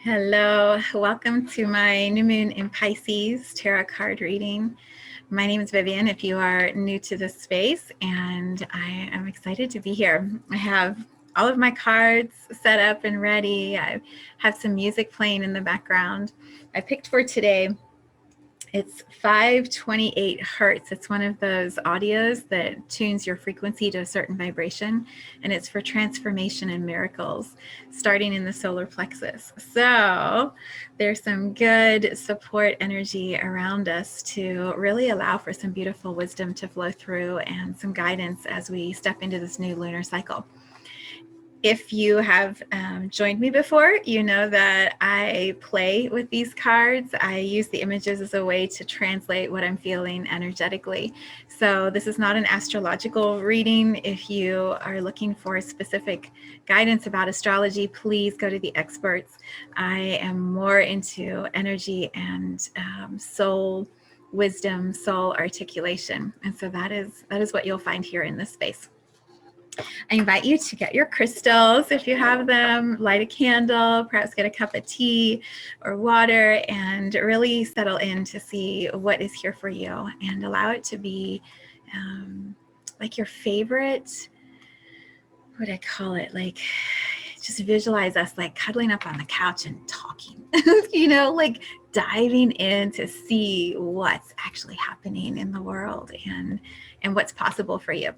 Hello, welcome to my new moon in Pisces tarot card reading. My name is Vivian if you are new to this space, and I am excited to be here. I have all of my cards set up and ready. I have some music playing in the background. I picked for today, it's 528 hertz. It's one of those audios that tunes your frequency to a certain vibration, and it's for transformation and miracles, starting in the solar plexus. So there's some good support energy around us to really allow for some beautiful wisdom to flow through and some guidance as we step into this new lunar cycle. If you have joined me before, you know that I play with these cards. I use the images as a way to translate what I'm feeling energetically. So this is not an astrological reading. If you are looking for specific guidance about astrology, please go to the experts. I am more into energy and soul wisdom, soul articulation. And so that is what you'll find here in this space. I invite you to get your crystals if you have them, light a candle, perhaps get a cup of tea or water, and really settle in to see what is here for you and allow it to be like your favorite, what do I call it? Like, just visualize us like cuddling up on the couch and talking, you know, like diving in to see what's actually happening in the world and what's possible for you.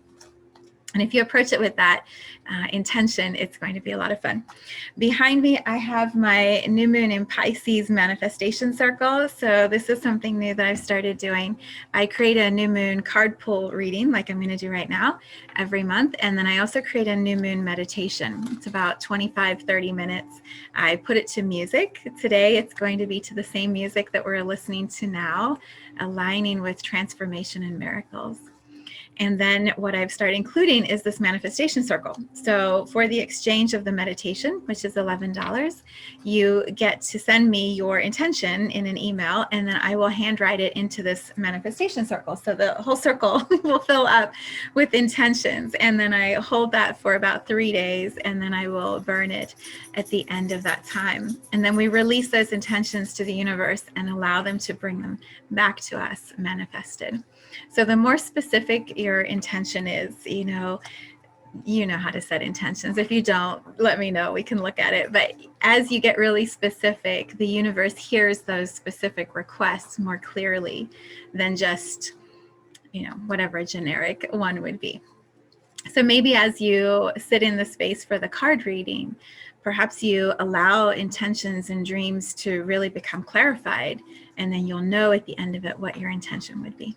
And if you approach it with that intention, it's going to be a lot of fun. Behind me, I have my new moon in Pisces manifestation circle. So this is something new that I've started doing. I create a new moon card pull reading like I'm going to do right now every month. And then I also create a new moon meditation. It's about 25-30 minutes. I put it to music. Today, it's going to be to the same music that we're listening to now, aligning with transformation and miracles. And then what I've started including is this manifestation circle. So for the exchange of the meditation, which is $11, you get to send me your intention in an email, and then I will handwrite it into this manifestation circle. So the whole circle will fill up with intentions. And then I hold that for about 3 days, and then I will burn it at the end of that time. And then we release those intentions to the universe and allow them to bring them back to us manifested. So the more specific your intention is, you know how to set intentions. If you don't, let me know, we can look at it. But as you get really specific, the universe hears those specific requests more clearly than just, whatever a generic one would be. So maybe as you sit in the space for the card reading, perhaps you allow intentions and dreams to really become clarified, and then you'll know at the end of it what your intention would be.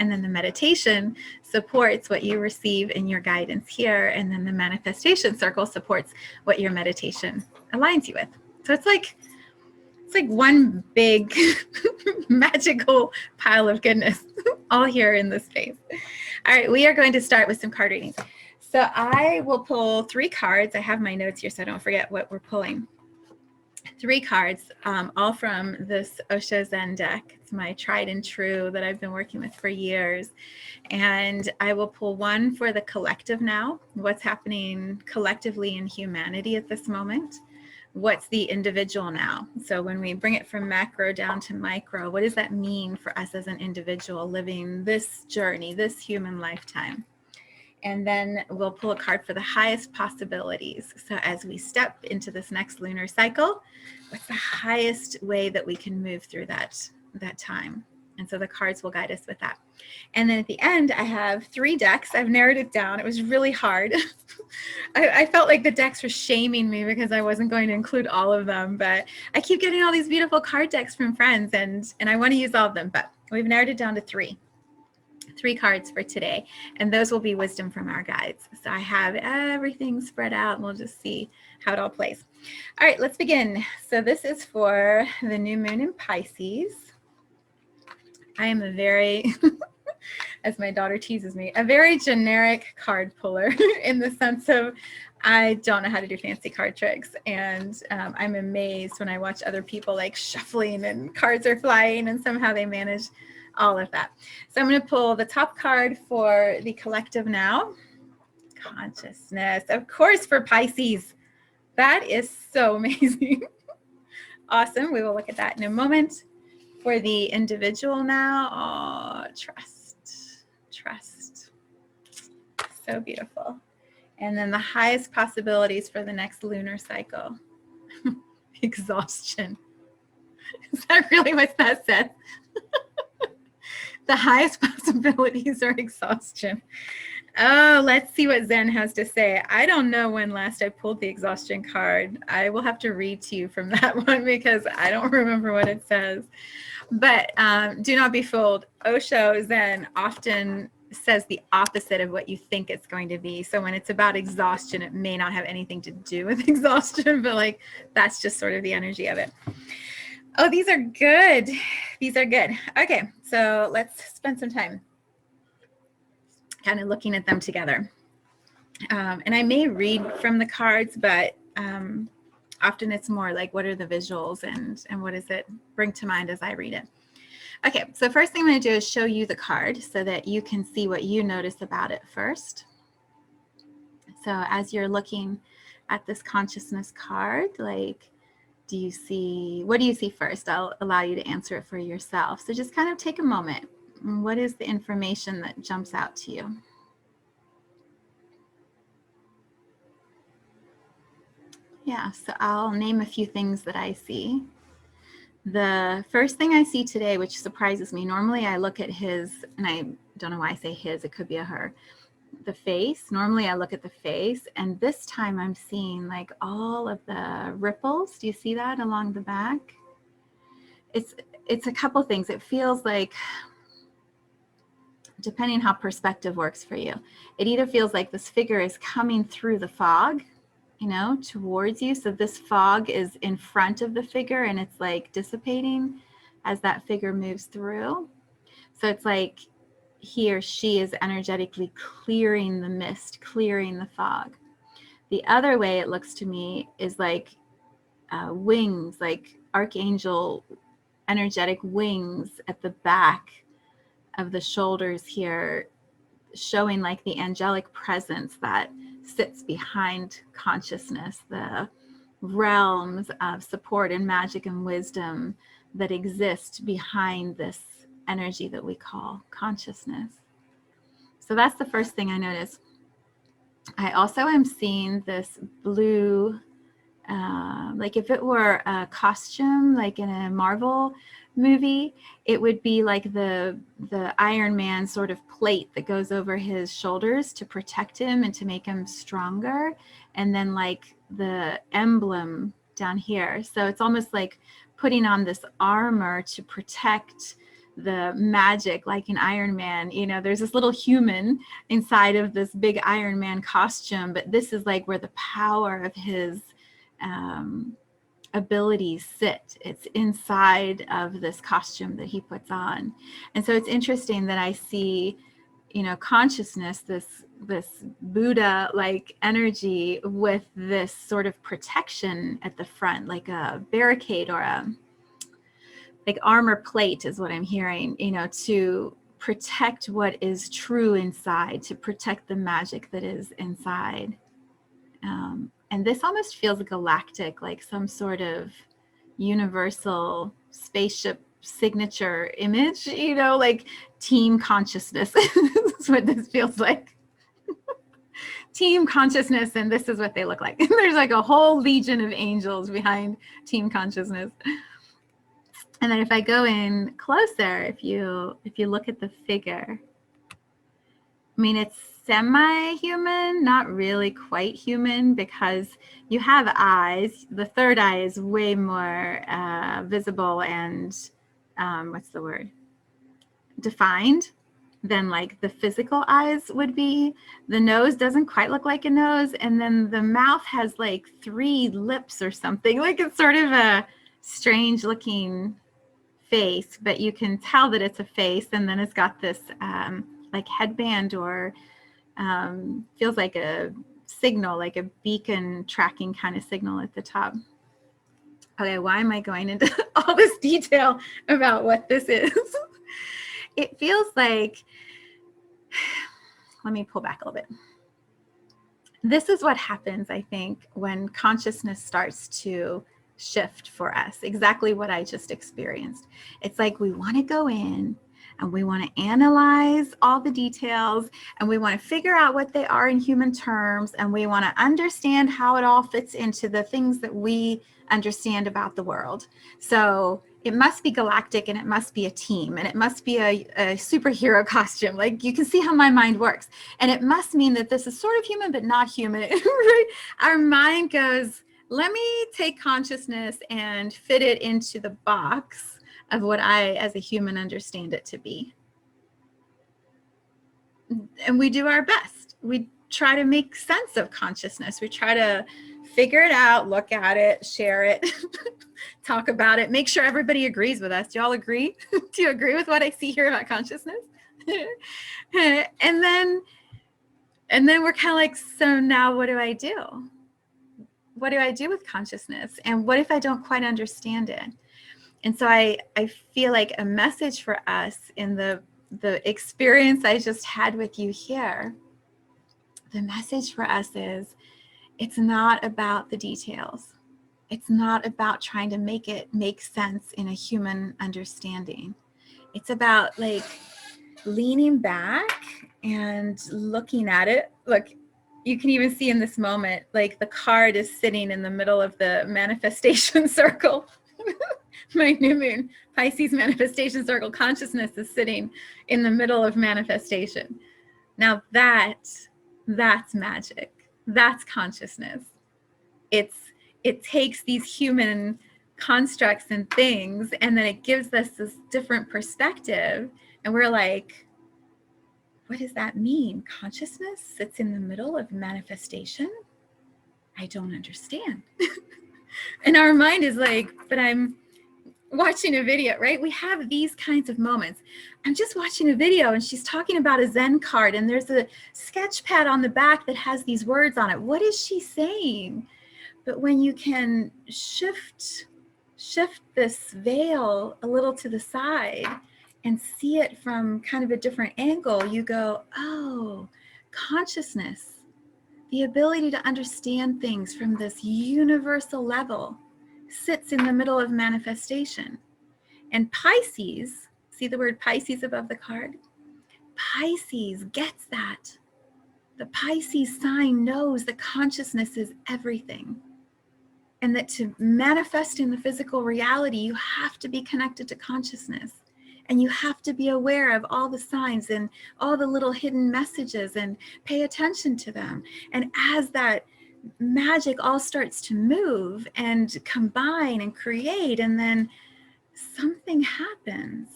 And then the meditation supports what you receive in your guidance here. And then the manifestation circle supports what your meditation aligns you with. So it's like one big magical pile of goodness all here in this space. All right, we are going to start with some card readings. So I will pull 3 cards. I have my notes here so I don't forget what we're pulling. 3 cards, all from this Osho Zen deck. It's my tried and true that I've been working with for years. And I will pull one for the collective now. What's happening collectively in humanity at this moment? What's the individual now? So when we bring it from macro down to micro, what does that mean for us as an individual living this journey, this human lifetime? And then we'll pull a card for the highest possibilities. So as we step into this next lunar cycle, what's the highest way that we can move through that time? And so the cards will guide us with that. And then at the end, I have 3 decks. I've narrowed it down. It was really hard. I felt like the decks were shaming me because I wasn't going to include all of them. But I keep getting all these beautiful card decks from friends, and I want to use all of them. But we've narrowed it down to 3 cards for today, and those will be wisdom from our guides. So I have everything spread out, and we'll just see how it all plays. All right, let's begin. So this is for the new moon in Pisces. I am a very, as my daughter teases me, a very generic card puller in the sense of I don't know how to do fancy card tricks, and I'm amazed when I watch other people like shuffling and cards are flying and somehow they manage all of that. So I'm going to pull the top card for the collective now. Consciousness, of course, for Pisces. That is so amazing. Awesome. We will look at that in a moment. For the individual now, oh, trust, trust. So beautiful. And then the highest possibilities for the next lunar cycle, exhaustion. Is that really what that says? The highest possibilities are exhaustion. Oh, let's see what Zen has to say. I don't know when last I pulled the exhaustion card. I will have to read to you from that one because I don't remember what it says. But do not be fooled. Osho Zen often says the opposite of what you think it's going to be. So when it's about exhaustion, it may not have anything to do with exhaustion, but like that's just sort of the energy of it. Oh, these are good. These are good. Okay, so let's spend some time kind of looking at them together. And I may read from the cards, but often it's more like what are the visuals and what does it bring to mind as I read it. Okay, so first thing I'm going to do is show you the card so that you can see what you notice about it first. So as you're looking at this consciousness card, like, what do you see first? I'll allow you to answer it for yourself. So just kind of take a moment. What is the information that jumps out to you? Yeah, so I'll name a few things that I see. The first thing I see today, which surprises me, normally I look at his, and I don't know why I say his, it could be a her, the face. Normally I look at the face, and this time I'm seeing like all of the ripples. Do you see that along the back? It's a couple things. It feels like, depending how perspective works for you, it either feels like this figure is coming through the fog, you know, towards you. So this fog is in front of the figure and it's like dissipating as that figure moves through. So it's like he or she is energetically clearing the mist, clearing the fog. The other way it looks to me is like wings, like archangel energetic wings at the back of the shoulders here, showing like the angelic presence that sits behind consciousness, the realms of support and magic and wisdom that exist behind this energy that we call consciousness. So that's the first thing I notice. I also am seeing this blue, like if it were a costume, like in a Marvel movie, it would be like the Iron Man sort of plate that goes over his shoulders to protect him and to make him stronger, and then like the emblem down here. So it's almost like putting on this armor to protect the magic, like an Iron Man. You know, there's this little human inside of this big Iron Man costume, but this is like where the power of his abilities sit. It's inside of this costume that he puts on. And so it's interesting that I see, you know, consciousness, this Buddha like energy with this sort of protection at the front, like a barricade or a like armor plate is what I'm hearing, you know, to protect what is true inside, to protect the magic that is inside. And this almost feels galactic, like some sort of universal spaceship signature image, you know, like team consciousness. That's what this feels like. Team consciousness, and this is what they look like. There's like a whole legion of angels behind team consciousness. And then if I go in closer, if you look at the figure, I mean, it's semi-human, not really quite human, because you have eyes. The third eye is way more visible and what's the word? Defined than like the physical eyes would be. The nose doesn't quite look like a nose, and then the mouth has like 3 lips or something. Like it's sort of a strange looking face, but you can tell that it's a face. And then it's got this like headband or feels like a signal, like a beacon tracking kind of signal at the top. Okay, why am I going into all this detail about what this is? It feels like, let me pull back a little bit. This is what happens, I think, when consciousness starts to shift for us, exactly what I just experienced. It's like we want to go in and we want to analyze all the details and we want to figure out what they are in human terms, and we want to understand how it all fits into the things that we understand about the world. So it must be galactic, and it must be a team, and it must be a superhero costume. Like, you can see how my mind works. And it must mean that this is sort of human, but not human. Right? Our mind goes, let me take consciousness and fit it into the box of what I, as a human, understand it to be. And we do our best. We try to make sense of consciousness. We try to figure it out, look at it, share it, talk about it, make sure everybody agrees with us. Do y'all agree? Do you agree with what I see here about consciousness? and then we're kind of like, so now what do I do? What do I do with consciousness? And what if I don't quite understand it? And so I feel like a message for us in the experience I just had with you here, the message for us is, it's not about the details. It's not about trying to make it make sense in a human understanding. It's about like leaning back and looking at it. Look, you can even see in this moment, like the card is sitting in the middle of the manifestation circle. My new moon, Pisces manifestation circle, consciousness is sitting in the middle of manifestation. Now that's magic. That's consciousness. It takes these human constructs and things, and then it gives us this different perspective. And we're like, what does that mean? Consciousness sits in the middle of manifestation? I don't understand. And our mind is like, but I'm watching a video, right? We have these kinds of moments. I'm just watching a video and she's talking about a Zen card, and there's a sketch pad on the back that has these words on it. What is she saying? But when you can shift this veil a little to the side and see it from kind of a different angle, you go, oh, consciousness, the ability to understand things from this universal level, sits in the middle of manifestation. And Pisces, see the word Pisces above the card? Pisces gets that. The Pisces sign knows that consciousness is everything, and that to manifest in the physical reality, you have to be connected to consciousness, and you have to be aware of all the signs and all the little hidden messages and pay attention to them. And as that magic all starts to move and combine and create, and then something happens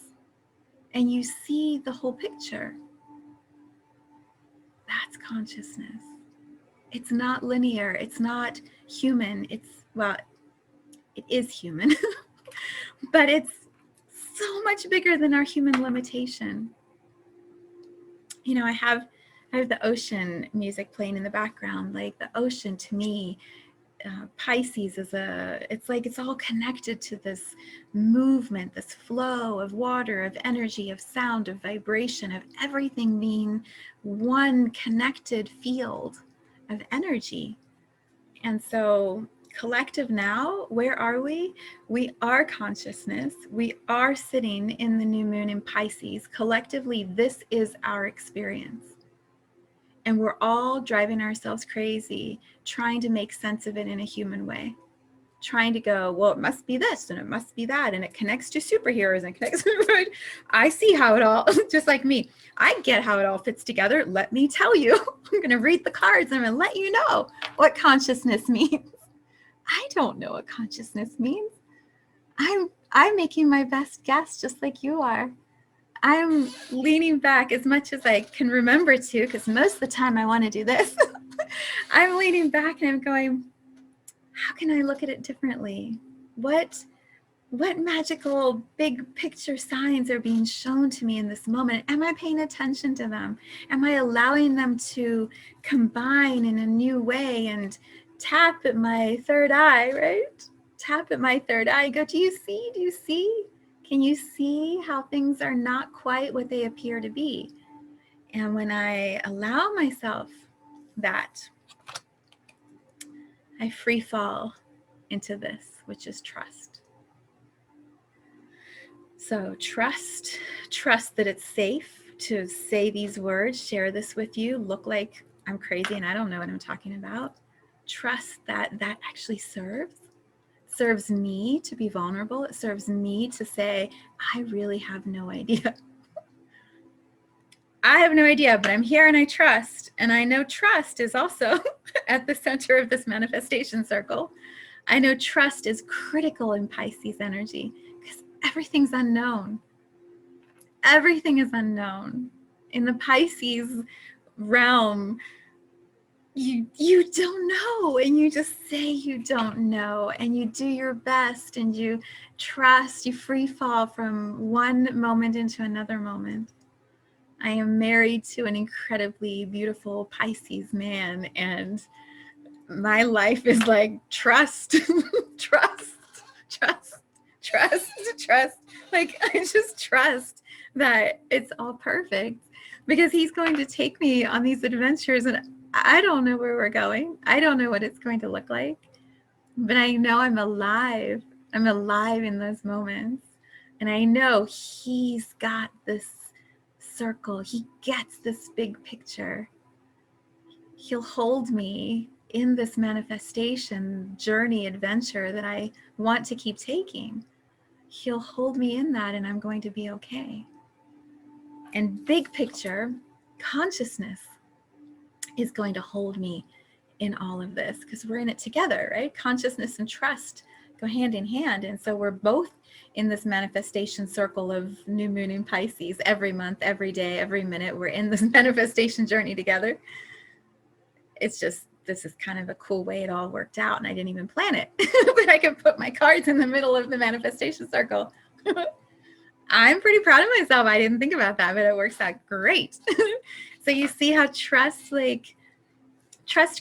and you see the whole picture. That's consciousness. It's not linear. It's not human. Well, it is human, but it's so much bigger than our human limitation. You know, I have the ocean music playing in the background. Like, the ocean to me, Pisces is it's like it's all connected to this movement, this flow of water, of energy, of sound, of vibration, of everything being one connected field of energy. And so collective now, where are we? We are consciousness. We are sitting in the new moon in Pisces. Collectively, this is our experience. And we're all driving ourselves crazy, trying to make sense of it in a human way. Trying to go, well, it must be this and it must be that, and it connects to superheroes and connects. I see how it all, just like me, I get how it all fits together. Let me tell you, I'm going to read the cards and I'm going to let you know what consciousness means. I don't know what consciousness means. I'm making my best guess, just like you are. I'm leaning back as much as I can remember to, because most of the time I want to do this. I'm leaning back and I'm going, how can I look at it differently? What magical big picture signs are being shown to me in this moment? Am I paying attention to them? Am I allowing them to combine in a new way and tap at my third eye, right? Tap at my third eye. Go, do you see? Do you see? Can you see how things are not quite what they appear to be? And when I allow myself that, I free fall into this. which is trust. So trust that it's safe to say these words, share this with you, look like I'm crazy and I don't know what I'm talking about. Trust that that actually serves me to be vulnerable. It serves me to say, I really have no idea. I have no idea, but I'm here and I trust. And I know trust is also at the center of this manifestation circle. I know trust is critical in Pisces energy because everything's unknown. Everything is unknown. In the Pisces realm, you don't know, and you just say you don't know, and you do your best, and you trust, you free fall from one moment into another moment. I am married to an incredibly beautiful Pisces man, and my life is like trust, trust, trust, trust, trust. Like, I just trust that it's all perfect because he's going to take me on these adventures, and I don't know where we're going. I don't know what it's going to look like, but I know I'm alive. I'm alive in those moments. And I know he's got this circle. He gets this big picture. He'll hold me in this manifestation journey adventure that I want to keep taking. He'll hold me in that, and I'm going to be okay. And big picture, consciousness is going to hold me in all of this because we're in it together, right? Consciousness and trust go hand in hand. And so we're both in this manifestation circle of new moon in Pisces every month, every day, every minute. We're in this manifestation journey together. It's just, this is kind of a cool way it all worked out, and I didn't even plan it, but I could put my cards in the middle of the manifestation circle. I'm pretty proud of myself. I didn't think about that, but it works out great. So you see how trust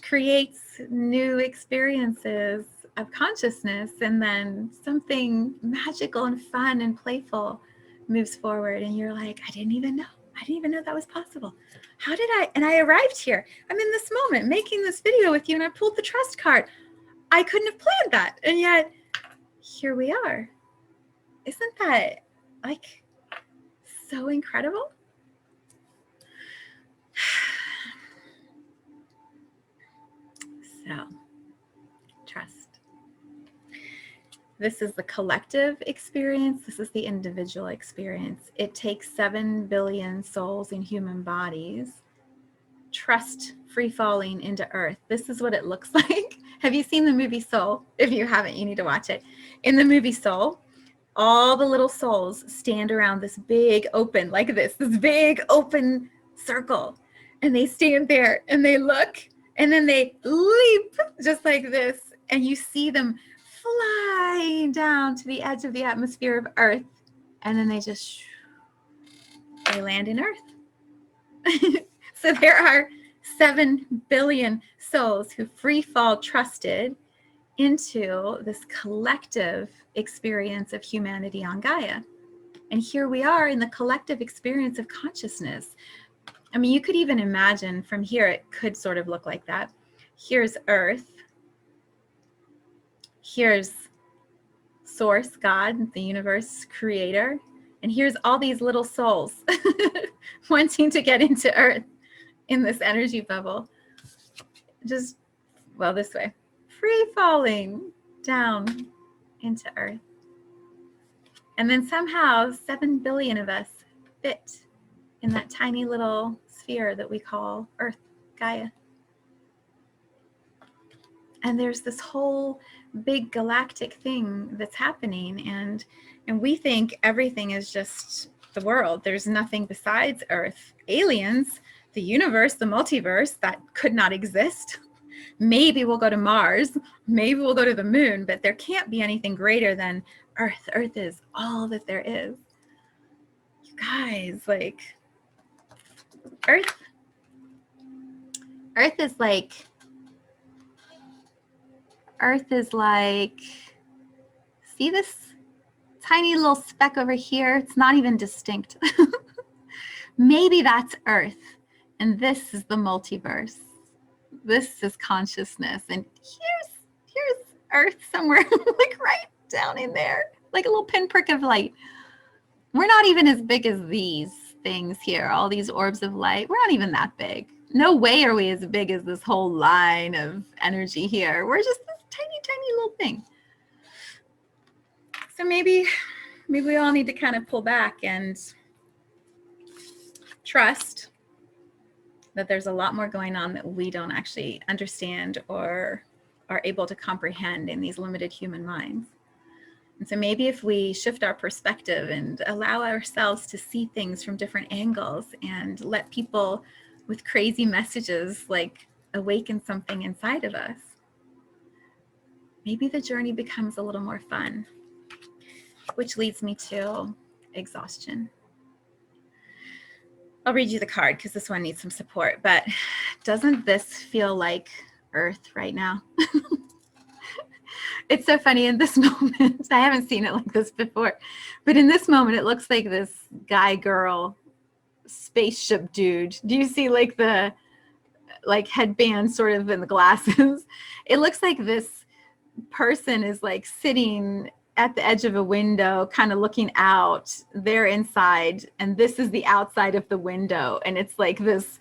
creates new experiences of consciousness, and then something magical and fun and playful moves forward, and you're like, I didn't even know that was possible. How did I? And I arrived here. I'm in this moment making this video with you, and I pulled the trust card. I couldn't have planned that, and yet here we are. Isn't that like so incredible? So, trust. This is the collective experience. This is the individual experience. It takes 7 billion souls in human bodies. Trust free falling into earth. This is what it looks like. Have you seen the movie Soul? If you haven't, you need to watch it. In the movie Soul, all the little souls stand around this big open, like this big open circle. And they stand there and they look, and then they leap just like this. And you see them fly down to the edge of the atmosphere of Earth. And then they land in Earth. So there are 7 billion souls who free fall trusted into this collective experience of humanity on Gaia. And here we are in the collective experience of consciousness. I mean, you could even imagine from here, it could sort of look like that. Here's Earth. Here's Source, God, the universe, creator. And here's all these little souls wanting to get into Earth in this energy bubble. Just, well, this way. Free falling down into Earth. And then somehow 7 billion of us fit in that tiny little sphere that we call Earth, Gaia. And there's this whole big galactic thing that's happening, and we think everything is just the world. There's nothing besides Earth. Aliens, the universe, the multiverse, that could not exist. Maybe we'll go to Mars, maybe we'll go to the moon, but there can't be anything greater than Earth. Earth is all that there is. You guys, like, Earth is like, see this tiny little speck over here? It's not even distinct. Maybe that's Earth, and this is the multiverse. This is consciousness, and here's Earth somewhere, like right down in there, like a little pinprick of light. We're not even as big as these things here, all these orbs of light. We're not even that big. No way are we as big as this whole line of energy here. We're just this tiny, tiny little thing. So maybe we all need to kind of pull back and trust that there's a lot more going on that we don't actually understand or are able to comprehend in these limited human minds. And so maybe if we shift our perspective and allow ourselves to see things from different angles and let people with crazy messages like awaken something inside of us, maybe the journey becomes a little more fun, which leads me to exhaustion. I'll read you the card because this one needs some support, but doesn't this feel like Earth right now? It's so funny in this moment. I haven't seen it like this before, but in this moment, it looks like this guy, girl, spaceship dude. Do you see like the headband sort of in the glasses? It looks like this person is like sitting at the edge of a window, kind of looking out. They're inside, and this is the outside of the window, and it's like this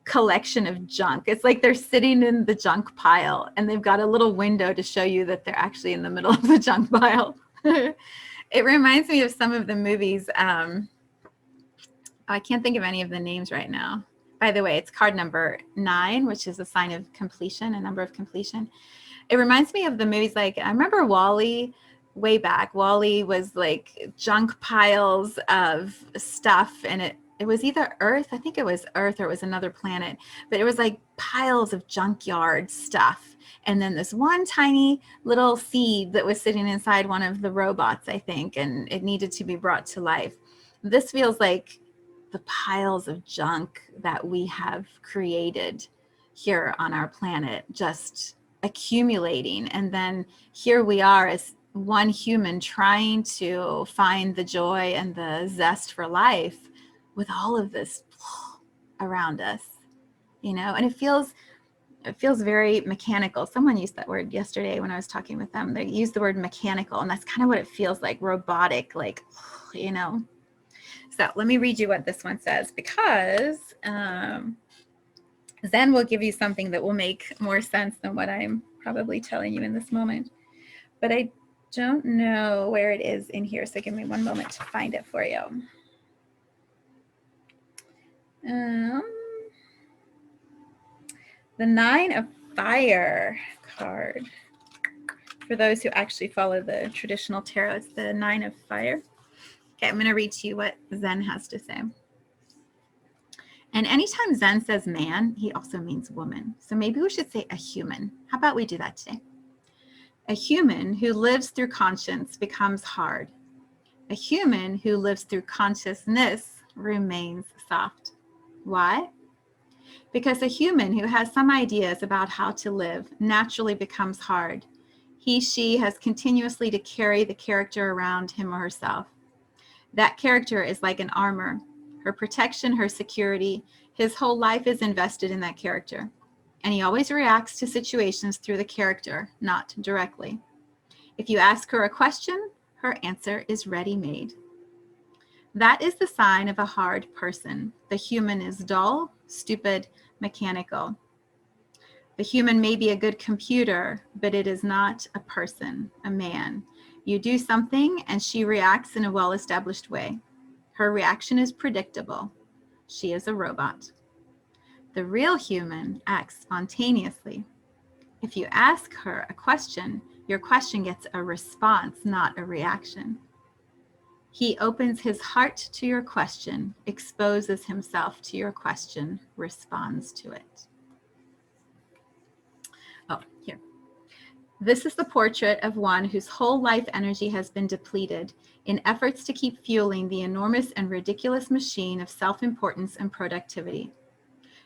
collection of junk. It's like they're sitting in the junk pile, and they've got a little window to show you that they're actually in the middle of the junk pile. It reminds me of some of the movies. I can't think of any of the names right now. By the way, it's card number 9, which is a sign of completion, a number of completion. It reminds me of the movies, like I remember WALL-E. Way back, WALL-E was like junk piles of stuff, and it was either Earth, I think it was Earth, or it was another planet, but it was like piles of junkyard stuff. And then this one tiny little seed that was sitting inside one of the robots, I think, and it needed to be brought to life. This feels like the piles of junk that we have created here on our planet, just accumulating. And then here we are as one human trying to find the joy and the zest for life with all of this around us, and it feels very mechanical. Someone used that word yesterday when I was talking with them. They used the word mechanical, and that's kind of what it feels like, robotic, like, So let me read you what this one says, because Zen will give you something that will make more sense than what I'm probably telling you in this moment. But I don't know where it is in here, so give me one moment to find it for you. The 9 of Fire card. For those who actually follow the traditional tarot, it's the 9 of Fire. Okay, I'm going to read to you what Zen has to say. And anytime Zen says man, he also means woman. So maybe we should say a human. How about we do that today? A human who lives through conscience becomes hard. A human who lives through consciousness remains soft. Why? Because a human who has some ideas about how to live naturally becomes hard. He, she has continuously to carry the character around him or herself. That character is like an armor. Her protection, her security, his whole life is invested in that character. And he always reacts to situations through the character, not directly. If you ask her a question, her answer is ready-made. That is the sign of a hard person. The human is dull, stupid, mechanical. The human may be a good computer, but it is not a person, a man. You do something and she reacts in a well-established way. Her reaction is predictable. She is a robot. The real human acts spontaneously. If you ask her a question, your question gets a response, not a reaction. He opens his heart to your question, exposes himself to your question, responds to it. Oh, here. This is the portrait of one whose whole life energy has been depleted in efforts to keep fueling the enormous and ridiculous machine of self-importance and productivity.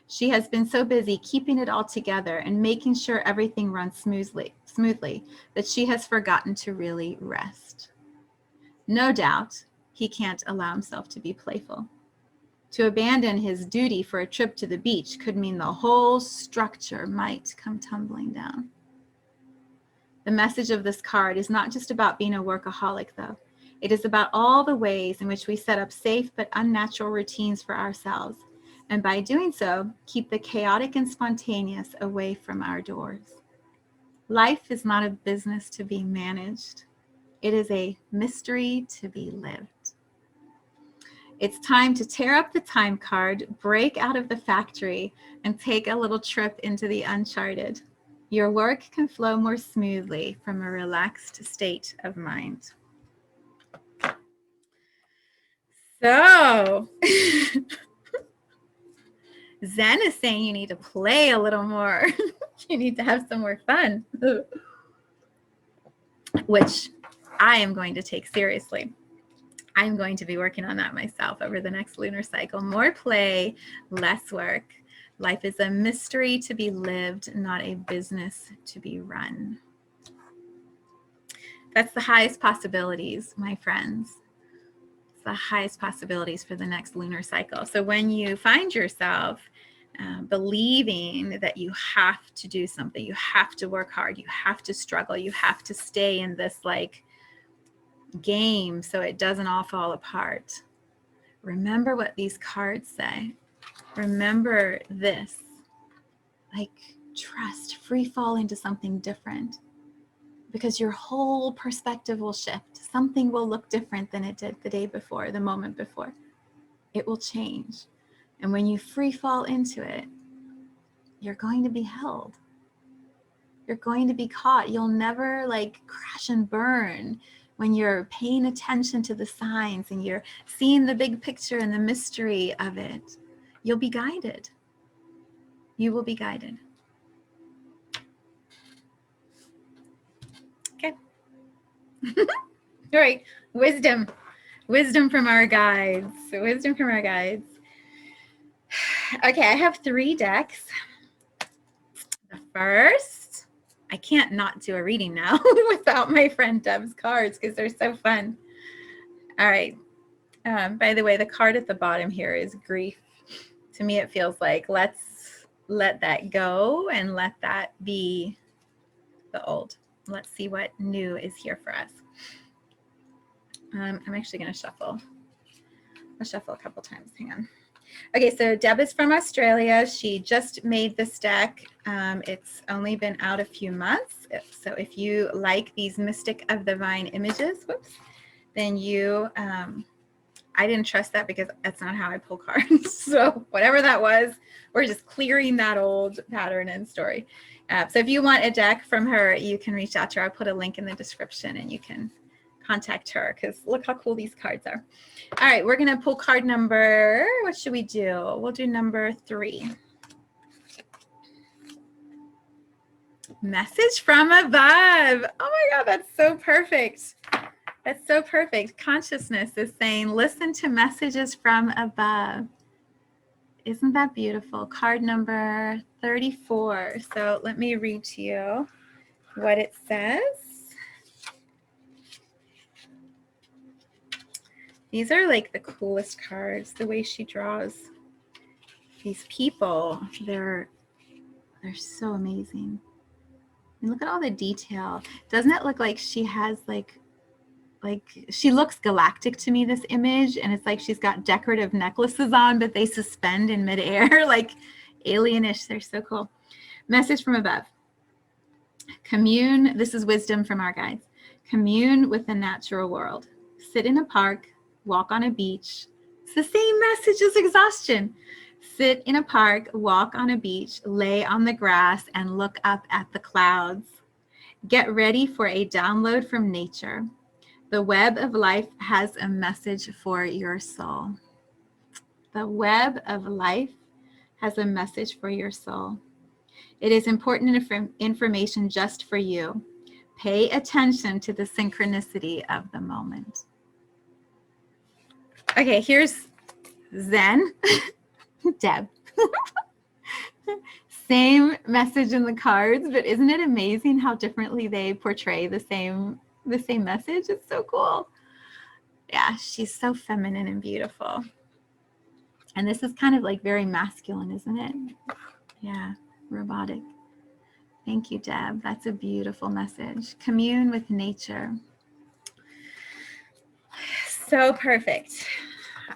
She has been so busy keeping it all together and making sure everything runs smoothly that she has forgotten to really rest. No doubt, he can't allow himself to be playful. To abandon his duty for a trip to the beach could mean the whole structure might come tumbling down. The message of this card is not just about being a workaholic, though. It is about all the ways in which we set up safe but unnatural routines for ourselves. And by doing so, keep the chaotic and spontaneous away from our doors. Life is not a business to be managed. It is a mystery to be lived. It's time to tear up the time card, break out of the factory, and take a little trip into the uncharted. Your work can flow more smoothly from a relaxed state of mind. So, Zen is saying you need to play a little more. You need to have some more fun, which I am going to take seriously. I'm going to be working on that myself over the next lunar cycle. More play, less work. Life is a mystery to be lived, not a business to be run. That's the highest possibilities, my friends. It's the highest possibilities for the next lunar cycle. So when you find yourself believing that you have to do something, you have to work hard, you have to struggle, you have to stay in this like game so it doesn't all fall apart. Remember what these cards say. Remember this, like trust, free fall into something different, because your whole perspective will shift. Something will look different than it did the day before, the moment before. It will change. And when you free fall into it, you're going to be held. You're going to be caught. You'll never like crash and burn when you're paying attention to the signs and you're seeing the big picture and the mystery of it. You'll be guided. You will be guided. Okay. All right. Wisdom. Wisdom from our guides. Wisdom from our guides. Okay, I have 3 decks. The first, I can't not do a reading now without my friend Deb's cards because they're so fun. All right. By the way, the card at the bottom here is grief. To me, it feels like let's let that go and let that be the old. Let's see what new is here for us. I'm actually going to shuffle. I'll shuffle a couple times. Hang on. Okay, so Deb is from Australia. She just made this deck. It's only been out a few months. So if you like these Mystic of the Vine images, whoops, then you, I didn't trust that because that's not how I pull cards. So whatever that was, we're just clearing that old pattern and story. So if you want a deck from her, you can reach out to her. I'll put a link in the description and you can contact her because look how cool these cards are. All right, we're going to pull card number, what should we do? We'll do number 3. Message from above. Oh my God, that's so perfect. That's so perfect. Consciousness is saying, listen to messages from above. Isn't that beautiful? Card number 34. So let me read to you what it says. These are like the coolest cards, the way she draws these people. They're so amazing. And look at all the detail. Doesn't it look like she has like she looks galactic to me, this image, and it's like she's got decorative necklaces on, but they suspend in midair, like alienish. They're so cool. Message from above. Commune, this is wisdom from our guides. Commune with the natural world. Sit in a park, walk on a beach. It's the same message as exhaustion. Sit in a park, walk on a beach, lay on the grass, and look up at the clouds. Get ready for a download from nature. The web of life has a message for your soul. The web of life has a message for your soul. It is important information just for you. Pay attention to the synchronicity of the moment. Okay, here's Zen, Deb. Same message in the cards, but isn't it amazing how differently they portray the same message? It's so cool. Yeah, she's so feminine and beautiful. And this is kind of like very masculine, isn't it? Yeah, robotic. Thank you, Deb. That's a beautiful message. Commune with nature. So perfect.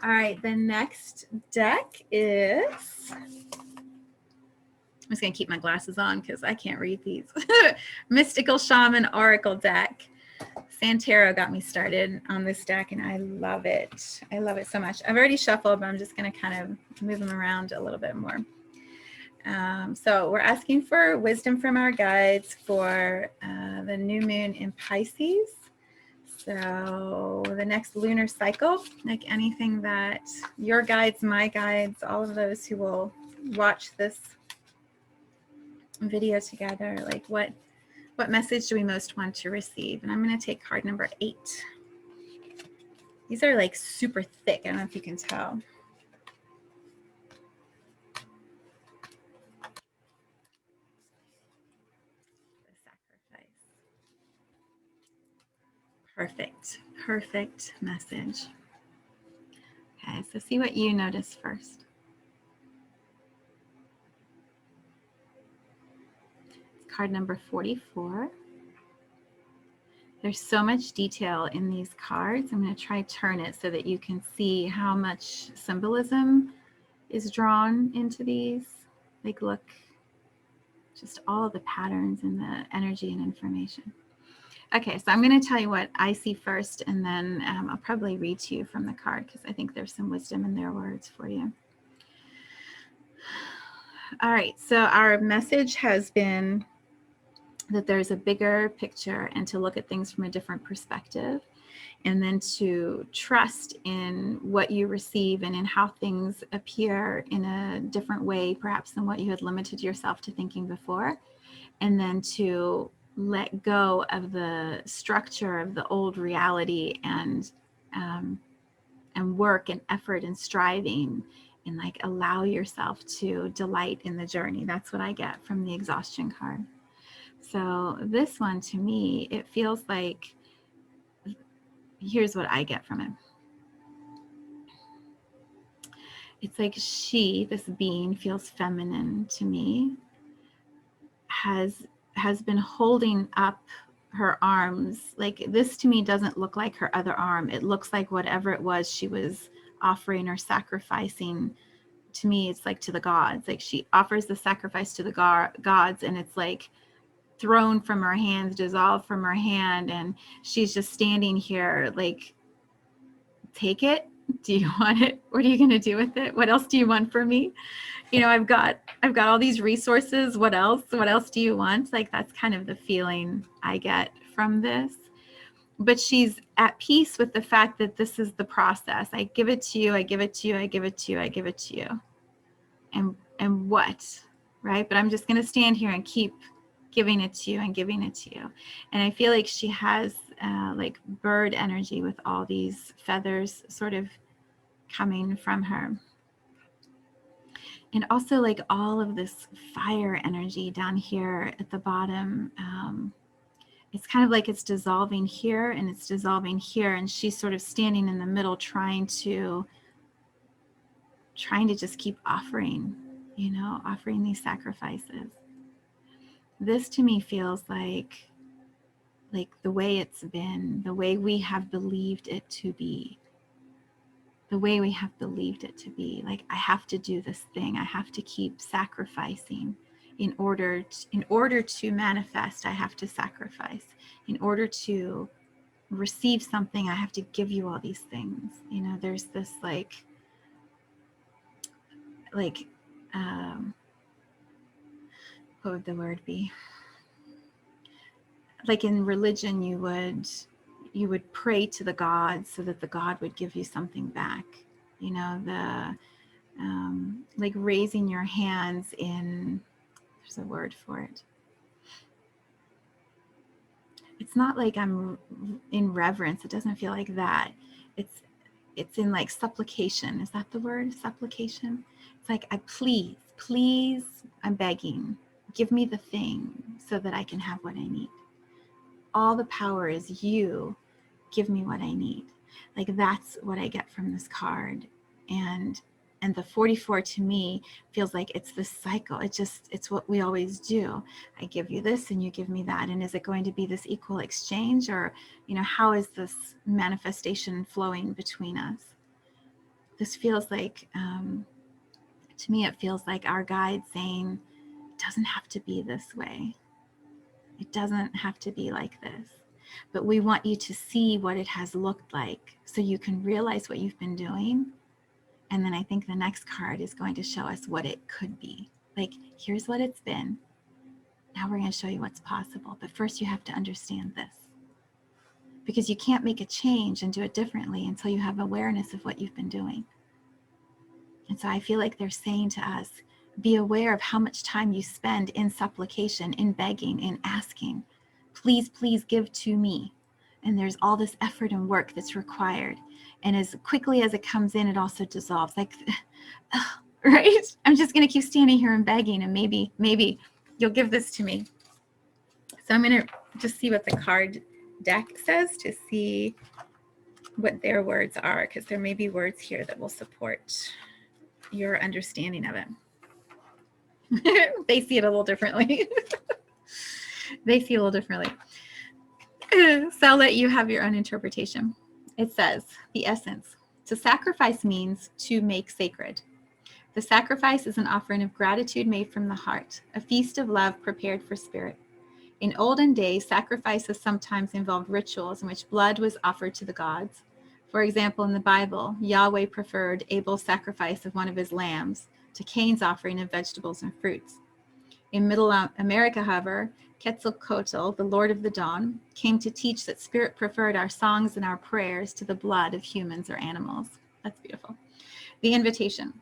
All right, the next deck is, I'm just going to keep my glasses on because I can't read these. Mystical Shaman Oracle deck. Santero got me started on this deck, and I love it. I love it so much. I've already shuffled, but I'm just going to kind of move them around a little bit more. So we're asking for wisdom from our guides for the new moon in Pisces. So the next lunar cycle, like anything that your guides, my guides, all of those who will watch this video together, like what message do we most want to receive? And I'm going to take card number 8. These are like super thick. I don't know if you can tell. The sacrifice. Perfect. Perfect message. Okay, so see what you notice first. It's card number 44. There's so much detail in these cards. I'm going to try turn it so that you can see how much symbolism is drawn into these. Like, look, just all the patterns and the energy and information. Okay, so I'm going to tell you what I see first, and then I'll probably read to you from the card because I think there's some wisdom in their words for you. All right, so our message has been that there's a bigger picture and to look at things from a different perspective, and then to trust in what you receive and in how things appear in a different way, perhaps than what you had limited yourself to thinking before, and then to let go of the structure of the old reality and work and effort and striving, and like allow yourself to delight in the journey. That's what I get from the exhaustion card. So this one, to me, it feels like, here's what I get from it. It's like she, this being, feels feminine to me, has been holding up her arms. Like, this to me doesn't look like her other arm. It looks like whatever it was she was offering or sacrificing. To me, it's like to the gods. Like, she offers the sacrifice to the gods, and it's like thrown from her hands, dissolved from her hand, and she's just standing here like, take it. Do you want it? What are you going to do with it? What else do you want from me? You know, I've got all these resources. What else do you want? Like, that's kind of the feeling I get from this. But she's at peace with the fact that this is the process. I give it to you, I give it to you, I give it to you, I give it to you. And what, right? But I'm just going to stand here and keep giving it to you and giving it to you. And I feel like she has like bird energy with all these feathers sort of coming from her. And also like all of this fire energy down here at the bottom. It's kind of like it's dissolving here and it's dissolving here. And she's sort of standing in the middle trying to just keep offering, you know, offering these sacrifices. This to me feels like the way it's been, the way we have believed it to be. The way we have believed it to be. Like, I have to do this thing. I have to keep sacrificing. In order to manifest, I have to sacrifice. In order to receive something, I have to give you all these things. You know, there's this like what would the word be? Like in religion, you would pray to the gods so that the God would give you something back. You know, the like raising your hands in, there's a word for it. It's not like I'm in reverence. It doesn't feel like that. It's in like supplication. Is that the word? Supplication? It's like, please, I'm begging. Give me the thing so that I can have what I need. All the power is you. Give me what I need. Like, that's what I get from this card. And And the 44 to me feels like it's this cycle. It's what we always do. I give you this and you give me that. And is it going to be this equal exchange, or, how is this manifestation flowing between us? This feels like, to me, it feels like our guide saying, it doesn't have to be this way. It doesn't have to be like this. But we want you to see what it has looked like so you can realize what you've been doing. And then I think the next card is going to show us what it could be. Like, here's what it's been. Now we're going to show you what's possible. But first you have to understand this. Because you can't make a change and do it differently until you have awareness of what you've been doing. And so I feel like they're saying to us, be aware of how much time you spend in supplication, in begging, in asking. Please, please give to me. And there's all this effort and work that's required. And as quickly as it comes in, it also dissolves. Like, right? I'm just going to keep standing here and begging, and maybe you'll give this to me. So I'm going to just see what the card deck says to see what their words are, because there may be words here that will support your understanding of it. They see it a little differently. They see it a little differently. So I'll let you have your own interpretation. It says, the essence. To sacrifice means to make sacred. The sacrifice is an offering of gratitude made from the heart, a feast of love prepared for spirit. In olden days, sacrifices sometimes involved rituals in which blood was offered to the gods. For example, in the Bible, Yahweh preferred Abel's sacrifice of one of his lambs to Cain's offering of vegetables and fruits. In Middle America, however, Quetzalcoatl, the Lord of the Dawn, came to teach that spirit preferred our songs and our prayers to the blood of humans or animals. That's beautiful. The invitation.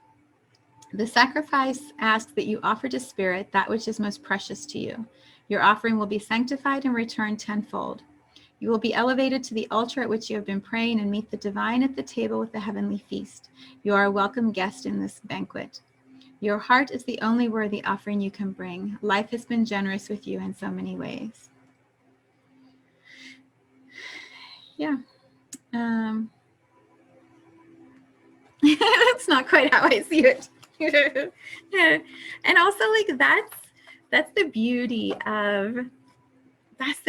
The sacrifice asks that you offer to spirit that which is most precious to you. Your offering will be sanctified and returned tenfold. You will be elevated to the altar at which you have been praying and meet the divine at the table with the heavenly feast. You are a welcome guest in this banquet. Your heart is the only worthy offering you can bring. Life has been generous with you in so many ways. Yeah. That's not quite how I see it. And also, like, that's the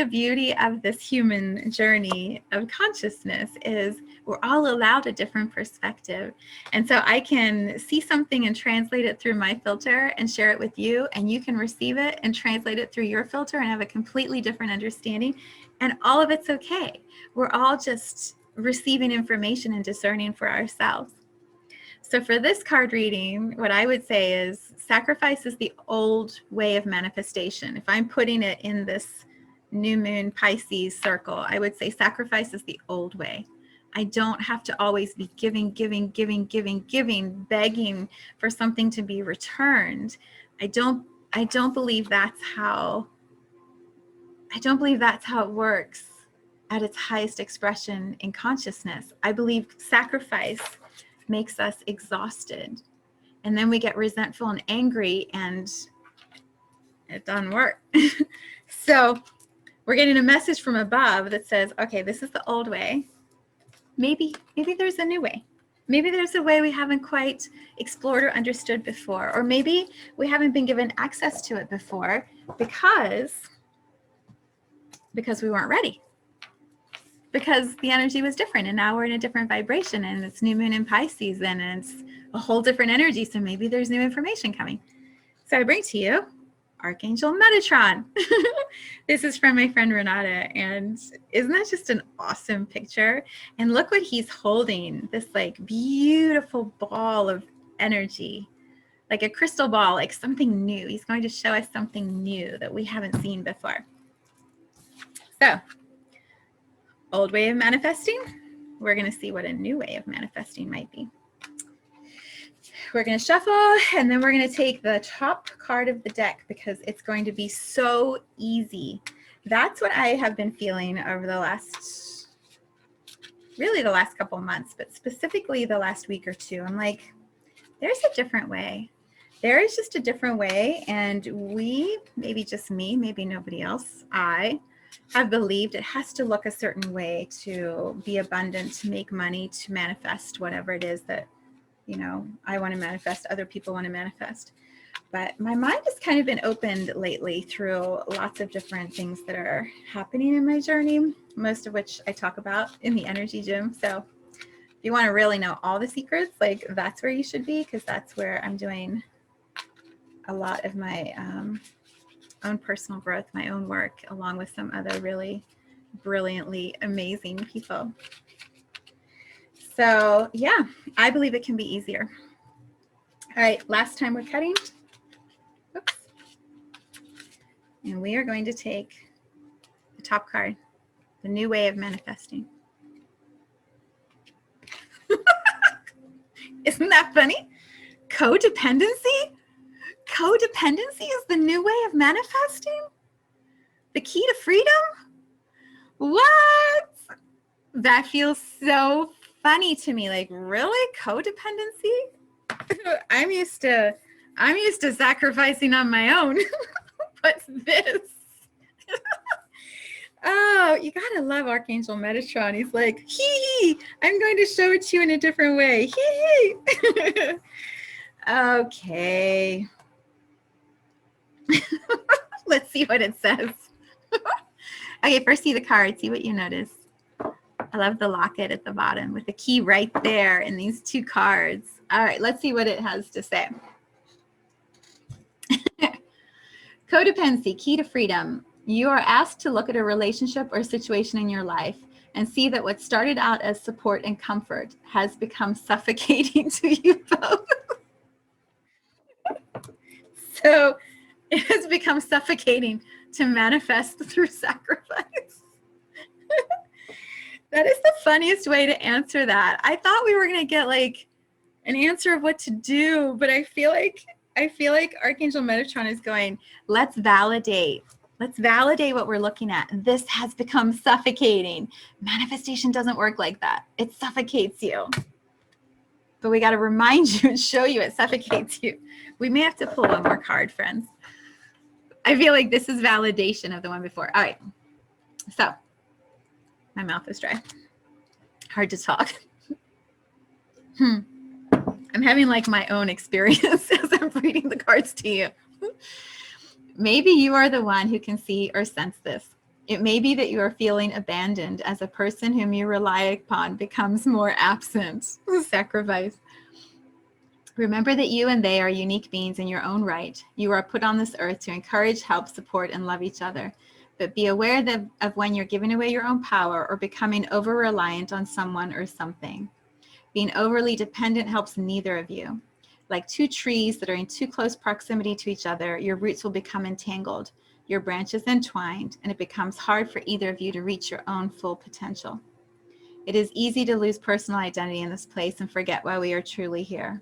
beauty of this human journey of consciousness, is we're all allowed a different perspective. And so I can see something and translate it through my filter and share it with you, and you can receive it and translate it through your filter and have a completely different understanding. And all of it's okay. We're all just receiving information and discerning for ourselves. So for this card reading, what I would say is sacrifice is the old way of manifestation. If I'm putting it in this new moon Pisces circle, I would say sacrifice is the old way. I don't have to always be giving, begging for something to be returned. I don't believe that's how it works at its highest expression in consciousness. I believe sacrifice makes us exhausted, and then we get resentful and angry, and it doesn't work. So we're getting a message from above that says, okay, this is the old way. Maybe there's a new way. Maybe there's a way we haven't quite explored or understood before, or maybe we haven't been given access to it before because we weren't ready, because the energy was different, and now we're in a different vibration, and it's new moon in Pisces, and it's a whole different energy. So maybe there's new information coming. So I bring to you Archangel Metatron. This is from my friend Renata, and isn't that just an awesome picture? And look what he's holding, this like beautiful ball of energy, like a crystal ball, like something new. He's going to show us something new that we haven't seen before. So, old way of manifesting. We're going to see what a new way of manifesting might be. We're going to shuffle, and then we're going to take the top card of the deck because it's going to be so easy. That's what I have been feeling over the last couple months, but specifically the last week or two. I'm like, there's a different way. There is just a different way, and we, maybe just me, maybe nobody else, I have believed it has to look a certain way to be abundant, to make money, to manifest whatever it is that you know, I want to manifest, other people want to manifest. But my mind has kind of been opened lately through lots of different things that are happening in my journey, most of which I talk about in the energy gym. So if you want to really know all the secrets, like that's where you should be, because that's where I'm doing a lot of my own personal growth, my own work, along with some other really brilliantly amazing people. So yeah, I believe it can be easier. All right, last time we're cutting. Oops. And we are going to take the top card, the new way of manifesting. Isn't that funny? Codependency? Codependency is the new way of manifesting? The key to freedom? What? That feels so funny to me. Like, really? Codependency? I'm used to sacrificing on my own. What's this? Oh, you gotta love Archangel Metatron. He's like, hee, I'm going to show it to you in a different way. Hee. Okay. Let's see what it says. Okay, first see the card, see what you notice. I love the locket at the bottom with the key right there in these two cards. All right, let's see what it has to say. Codependency, key to freedom. You are asked to look at a relationship or situation in your life and see that what started out as support and comfort has become suffocating to you both. So it has become suffocating to manifest through sacrifice. That is the funniest way to answer that. I thought we were going to get like an answer of what to do, but I feel like Archangel Metatron is going, let's validate what we're looking at. This has become suffocating. Manifestation doesn't work like that. It suffocates you. But we got to remind you and show you it suffocates you. We may have to pull one more card, friends. I feel like this is validation of the one before. All right. So my mouth is dry. Hard to talk. I'm having like my own experience as I'm reading the cards to you. Maybe you are the one who can see or sense this. It may be that you are feeling abandoned as a person whom you rely upon becomes more absent. Sacrifice. Remember that you and they are unique beings in your own right. You are put on this earth to encourage, help, support, and love each other. But be aware of when you're giving away your own power or becoming over-reliant on someone or something. Being overly dependent helps neither of you. Like two trees that are in too close proximity to each other, your roots will become entangled, your branches entwined, and it becomes hard for either of you to reach your own full potential. It is easy to lose personal identity in this place and forget why we are truly here.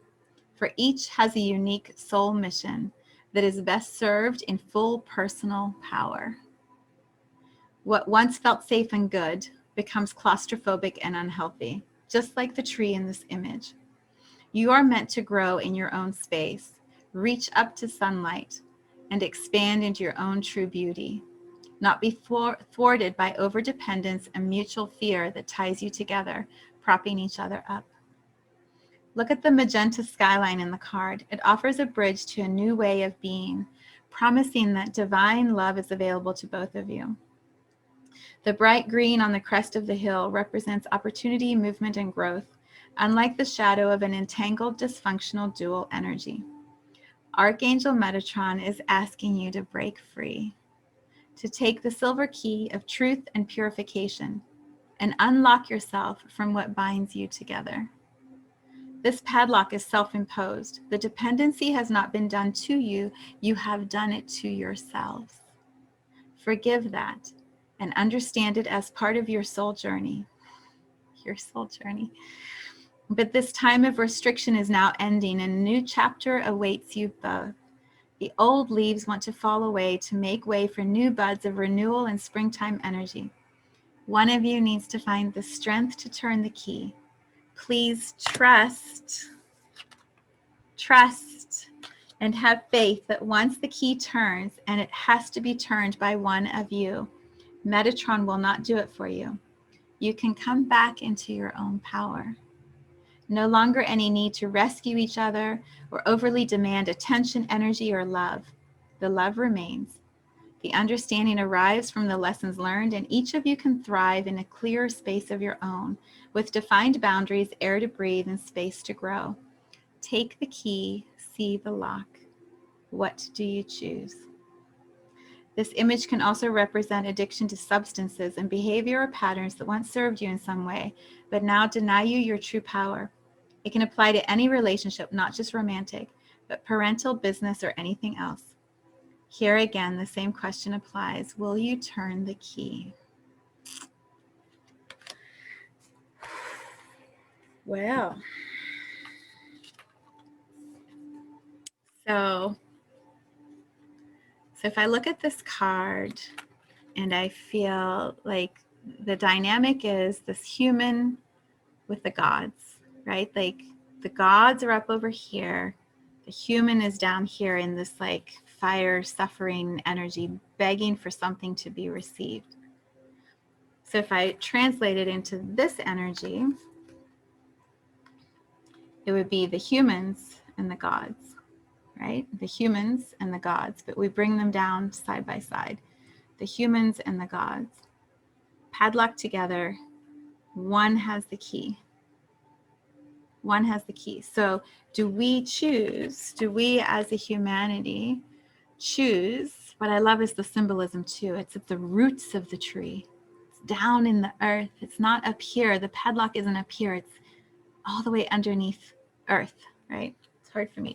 For each has a unique soul mission that is best served in full personal power. What once felt safe and good becomes claustrophobic and unhealthy, just like the tree in this image. You are meant to grow in your own space, reach up to sunlight, and expand into your own true beauty, not be thwarted by overdependence and mutual fear that ties you together, propping each other up. Look at the magenta skyline in the card. It offers a bridge to a new way of being, promising that divine love is available to both of you. The bright green on the crest of the hill represents opportunity, movement, and growth, unlike the shadow of an entangled, dysfunctional dual energy. Archangel Metatron is asking you to break free, to take the silver key of truth and purification, and unlock yourself from what binds you together. This padlock is self-imposed. The dependency has not been done to you. You have done it to yourselves. Forgive that and understand it as part of your soul journey. Your soul journey. But this time of restriction is now ending and a new chapter awaits you both. The old leaves want to fall away to make way for new buds of renewal and springtime energy. One of you needs to find the strength to turn the key. Please trust, and have faith that once the key turns, and it has to be turned by one of you, Metatron will not do it for you. You can come back into your own power. No longer any need to rescue each other or overly demand attention, energy, or love. The love remains. The understanding arrives from the lessons learned, and each of you can thrive in a clearer space of your own, with defined boundaries, air to breathe, and space to grow. Take the key, see the lock. What do you choose? This image can also represent addiction to substances and behavior or patterns that once served you in some way, but now deny you your true power. It can apply to any relationship, not just romantic, but parental, business, or anything else. Here again, the same question applies. Will you turn the key? Well, so if I look at this card and I feel like the dynamic is this human with the gods, right? Like the gods are up over here. The human is down here in this like fire, suffering energy, begging for something to be received. So if I translate it into this energy, it would be the humans and the gods, right? The humans and the gods, but we bring them down side by side. The humans and the gods. Padlocked together, one has the key. One has the key. So do we as a humanity choose? What I love is the symbolism too. It's at the roots of the tree. It's down in the earth. It's not up here. The padlock isn't up here. It's all the way underneath earth, right? It's hard for me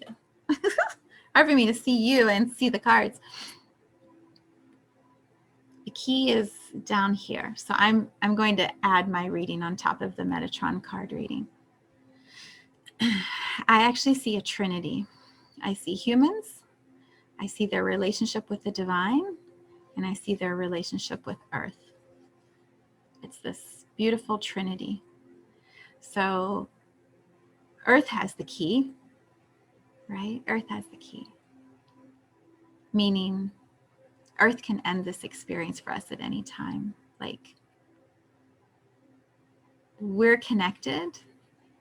to see you and see the cards. The key is down here. So I'm going to add my reading on top of the Metatron card reading. I actually see a trinity. I see humans, I see their relationship with the divine, and I see their relationship with earth. It's this beautiful trinity. So earth has the key, right? Earth has the key. Meaning earth can end this experience for us at any time. Like we're connected,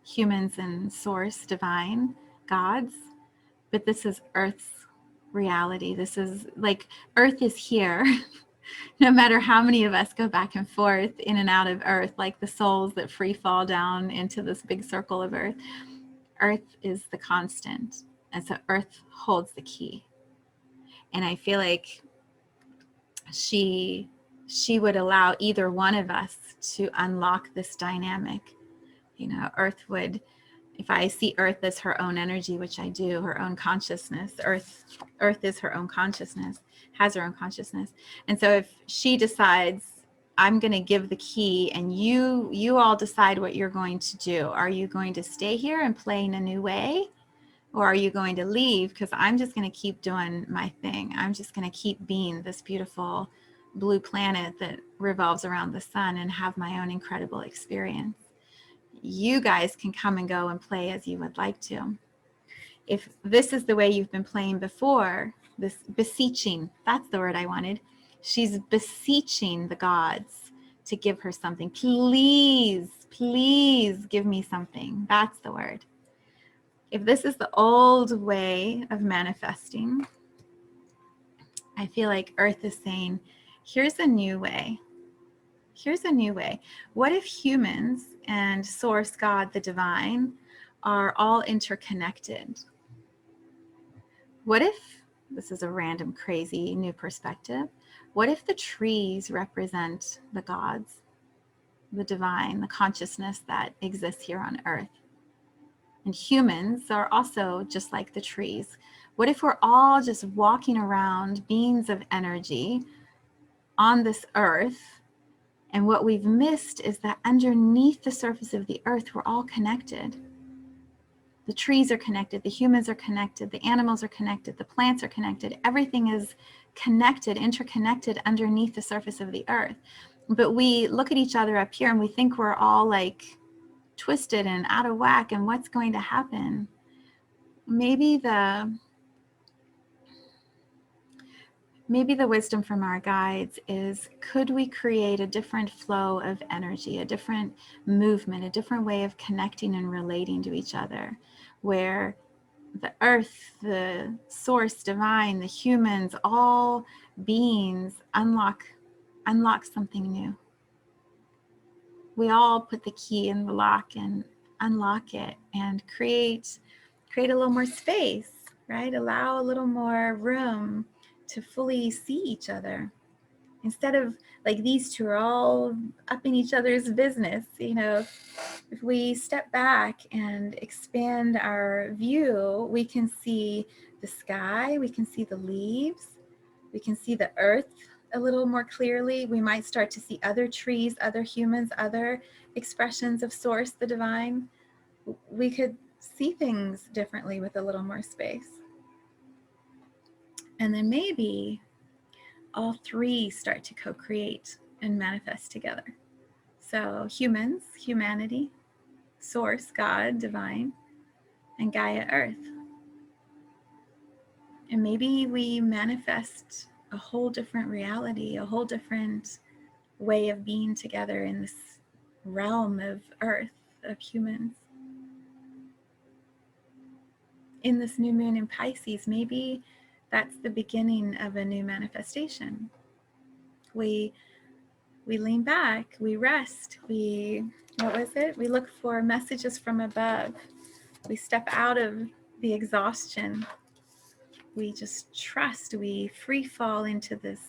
humans and source, divine, gods, but this is earth's reality. This is like earth is here. No matter how many of us go back and forth in and out of earth, like the souls that free fall down into this big circle of earth, earth is the constant. And so earth holds the key. And I feel like she would allow either one of us to unlock this dynamic. You know, earth would, if I see earth as her own energy, which I do, her own consciousness, earth is her own consciousness, has her own consciousness. And so if she decides, I'm going to give the key and you all decide what you're going to do. Are you going to stay here and play in a new way? Or are you going to leave? Because I'm just going to keep doing my thing. I'm just going to keep being this beautiful blue planet that revolves around the sun and have my own incredible experience. You guys can come and go and play as you would like to. If this is the way you've been playing before, this beseeching, that's the word I wanted. She's beseeching the gods to give her something. Please, please give me something. That's the word. If this is the old way of manifesting, I feel like Earth is saying, here's a new way. Here's a new way. What if humans and Source, God, the divine, are all interconnected? What if, this is a random, crazy new perspective, what if the trees represent the gods, the divine, the consciousness that exists here on Earth? And humans are also just like the trees. What if we're all just walking around, beings of energy on this earth, and what we've missed is that underneath the surface of the earth, we're all connected. The trees are connected, the humans are connected, the animals are connected, the plants are connected. Everything is connected, interconnected underneath the surface of the earth. But we look at each other up here and we think we're all like twisted and out of whack, and what's going to happen? Maybe maybe the wisdom from our guides is, could we create a different flow of energy, a different movement, a different way of connecting and relating to each other, where the earth, the source, divine, the humans, all beings unlock something new. We all put the key in the lock and unlock it and create a little more space, right? Allow a little more room to fully see each other. Instead of like these two are all up in each other's business, you know, if we step back and expand our view, we can see the sky, we can see the leaves, we can see the earth a little more clearly. We might start to see other trees, other humans, other expressions of source, the divine. We could see things differently with a little more space. And then maybe all three start to co-create and manifest together. So humans, humanity, source, God, divine, and Gaia, earth. And maybe we manifest a whole different reality, a whole different way of being together in this realm of earth, of humans. In this new moon in Pisces, maybe that's the beginning of a new manifestation. We lean back, we rest, we look for messages from above. We step out of the exhaustion. We just trust, we free fall into this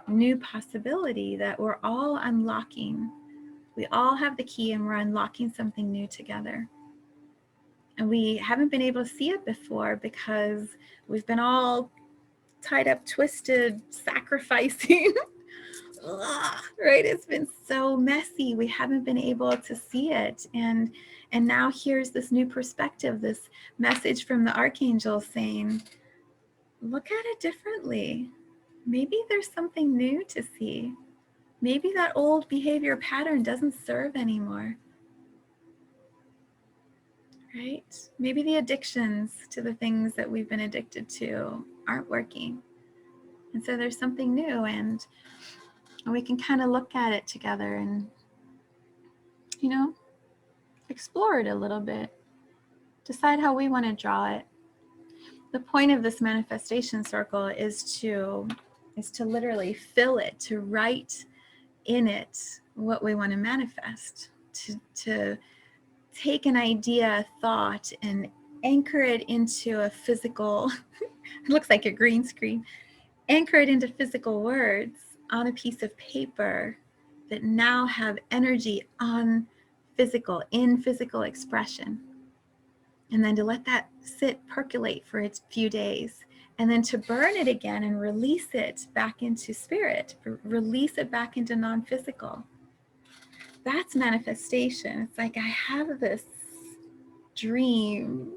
new possibility that we're all unlocking. We all have the key and we're unlocking something new together. And we haven't been able to see it before because we've been all tied up, twisted, sacrificing. Right? It's been so messy. We haven't been able to see it. And now here's this new perspective, this message from the archangel saying, look at it differently. Maybe there's something new to see. Maybe that old behavior pattern doesn't serve anymore. Right? Maybe the addictions to the things that we've been addicted to aren't working. And so there's something new, and we can kind of look at it together and, you know, explore it a little bit. Decide how we want to draw it. The point of this manifestation circle is to literally fill it, to write in it what we want to manifest, to take an idea, a thought, and anchor it into a physical, it looks like a green screen, anchor it into physical words on a piece of paper that now have energy in physical expression. And then to let that sit, percolate for a few days, and then to burn it again and release it back into spirit, release it back into non-physical. That's manifestation. It's like, I have this dream,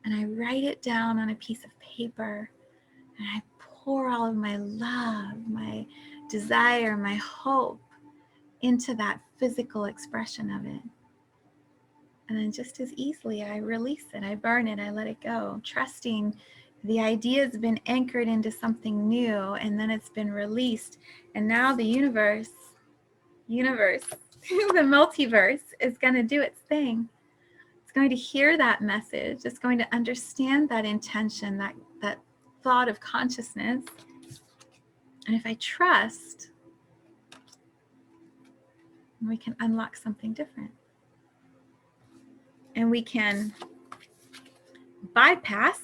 and I write it down on a piece of paper, and I pour all of my love, my desire, my hope into that physical expression of it. And then just as easily, I release it, I burn it, I let it go, trusting the idea has been anchored into something new, and then it's been released. And now the universe, the multiverse is going to do its thing. It's going to hear that message. It's going to understand that intention, that thought of consciousness. And if I trust, we can unlock something different. And we can bypass,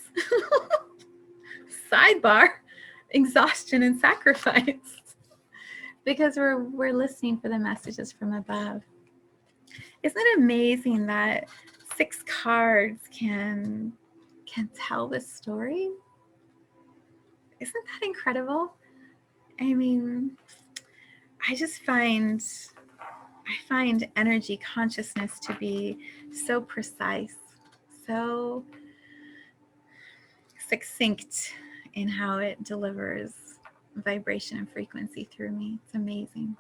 sidebar, exhaustion and sacrifice, because we're listening for the messages from above. Isn't it amazing that 6 cards can tell this story? Isn't that incredible? I mean, I find energy consciousness to be so precise, so succinct in how it delivers vibration and frequency through me. It's amazing.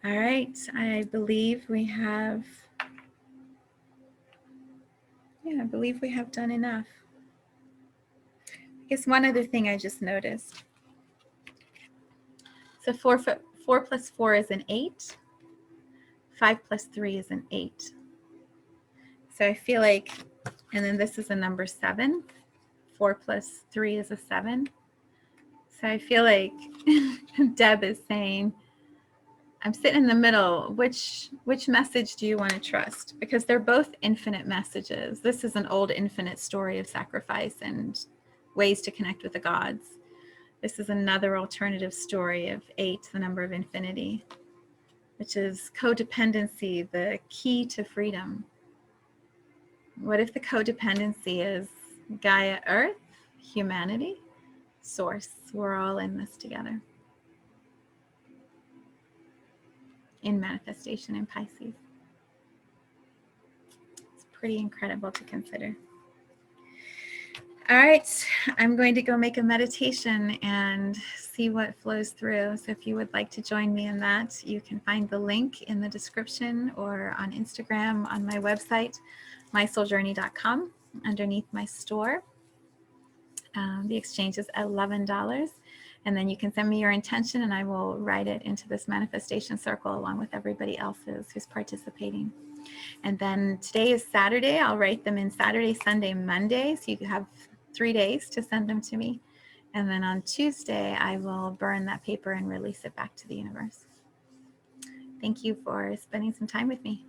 All right, I believe we have done enough. guess one other thing I just noticed. So 4 plus 4 is an 8. 5 plus 3 is an 8. So I feel like, and then this is a number 7. 4 plus 3 is a 7. So I feel like Deb is saying, I'm sitting in the middle. Which message do you want to trust? Because they're both infinite messages. This is an old infinite story of sacrifice and ways to connect with the gods. This is another alternative story of 8, the number of infinity, which is codependency, the key to freedom. What if the codependency is Gaia, Earth, humanity, Source? We're all in this together. In manifestation in Pisces. It's pretty incredible to consider. All right, I'm going to go make a meditation and see what flows through. So if you would like to join me in that, you can find the link in the description or on Instagram on my website, mysouljourney.com, underneath my store. The exchange is $11. And then you can send me your intention and I will write it into this manifestation circle along with everybody else's who's participating. And then today is Saturday. I'll write them in Saturday, Sunday, Monday. So you have 3 days to send them to me. And then on Tuesday, I will burn that paper and release it back to the universe. Thank you for spending some time with me.